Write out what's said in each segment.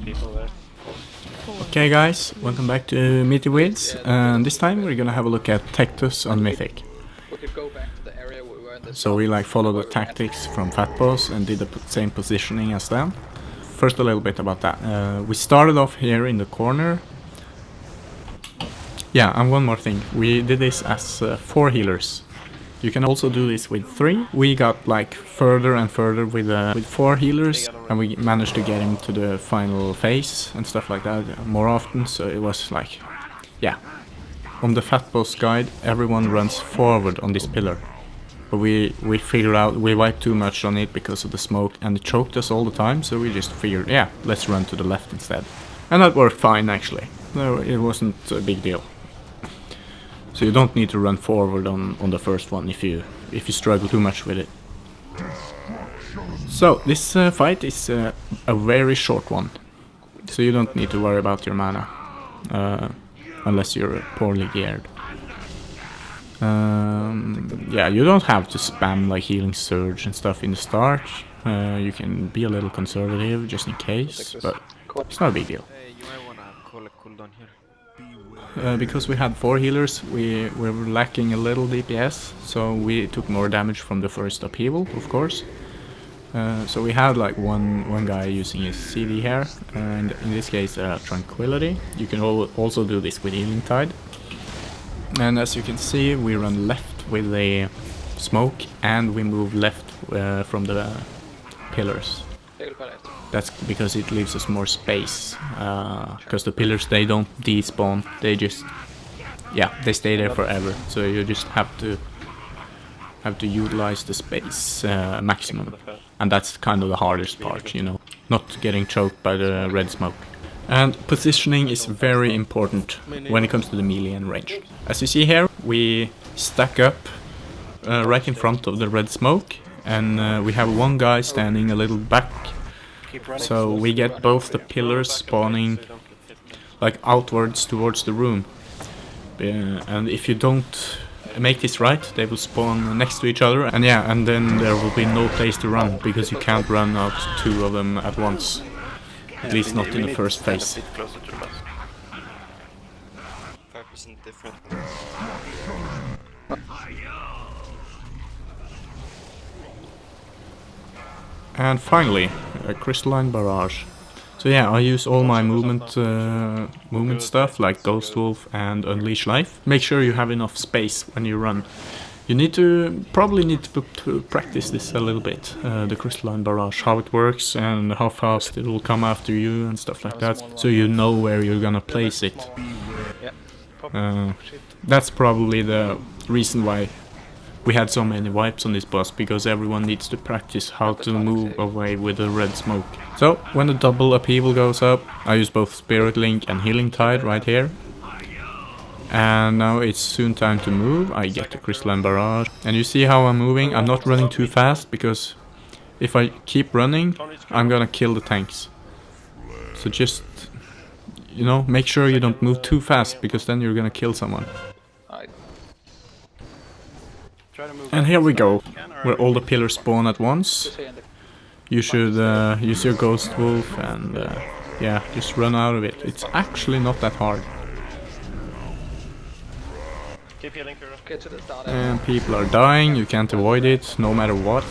people there. Okay guys, welcome back to Mythic Wids, and this time we're gonna have a look at Tectus on Mythic. So we followed the tactics from Fat Boss and did the same positioning as them. First a little bit about that. We started off here in the corner. Yeah, and one more thing, we did this as 4 healers. You can also do this with 3. We got further and further with 4 healers, and we managed to get him to the final phase and stuff like that more often. So it was yeah. On the Fat Boss guide, everyone runs forward on this pillar. But we figured out we wiped too much on it because of the smoke, and it choked us all the time. So we just figured, yeah, let's run to the left instead, and that worked fine actually. No, it wasn't a big deal. So you don't need to run forward on the first one if you struggle too much with it. So this fight is a very short one, so you don't need to worry about your mana unless you're poorly geared. Yeah, you don't have to spam healing surge and stuff in the start. You can be a little conservative just in case, but it's not a big deal. You might wanna call a cooldown here. Because we had 4 healers, we were lacking a little DPS, so we took more damage from the first upheaval, of course. So we had one guy using his CD here, and in this case Tranquility. You can also do this with Healing Tide. And as you can see, we run left with a smoke, and we move left from the pillars. That's because it leaves us more space, because the pillars, they don't despawn, they just, yeah, they stay there forever. So you just have to utilize the space maximum, and that's kind of the hardest part, you know, not getting choked by the red smoke. And positioning is very important when it comes to the melee and range. As you see here, we stack up right in front of the red smoke, and we have one guy standing a little back. So we get both the pillars spawning outwards towards the room. And if you don't make this right, they will spawn next to each other, and yeah, and then there will be no place to run, because you can't run out 2 of them at once. At least not in the first phase. 5% different. And finally, a crystalline barrage. So yeah, I use all my movement stuff like Ghost Wolf and Unleash Life. Make sure you have enough space when you run. You probably need to practice this a little bit, the crystalline barrage, how it works and how fast it will come after you and stuff like that, so you know where you're gonna place it. That's probably the reason why we had so many wipes on this boss, because everyone needs to practice how to move away with the red smoke. So when the double upheaval goes up, I use both Spirit Link and Healing Tide right here. And now it's soon time to move. I get the crystalline barrage, and you see how I'm moving. I'm not running too fast, because if I keep running, I'm gonna kill the tanks. So just, you know, make sure you don't move too fast, because then you're gonna kill someone. And here we go, where all the pillars spawn at once. You should use your Ghost Wolf and yeah, just run out of it. It's actually not that hard. And people are dying, you can't avoid it, no matter what.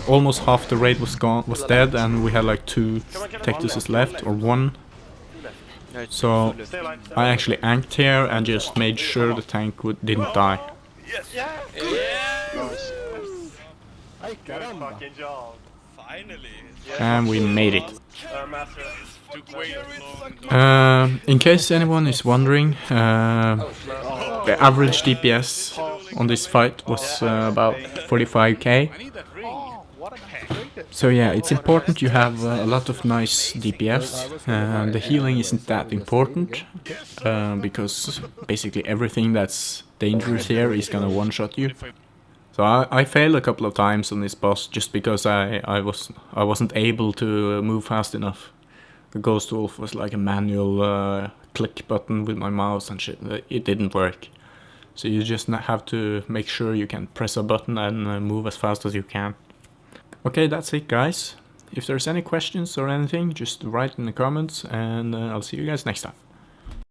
Almost half the raid was dead, and we had 2 Tectuses left, or 1. So I actually anked here and just made sure the tank didn't die. And we made it. In case anyone is wondering, the average DPS on this fight was about 45k. So yeah, it's important you have a lot of nice DPS. The healing isn't that important, because basically everything that's dangerous here is gonna one-shot you. So I failed a couple of times on this boss just because I wasn't able to move fast enough. The Ghost Wolf was like a manual click button with my mouse and shit. It didn't work. So you just have to make sure you can press a button and move as fast as you can. Okay, that's it, guys. If there's any questions or anything, just write in the comments, and I'll see you guys next time.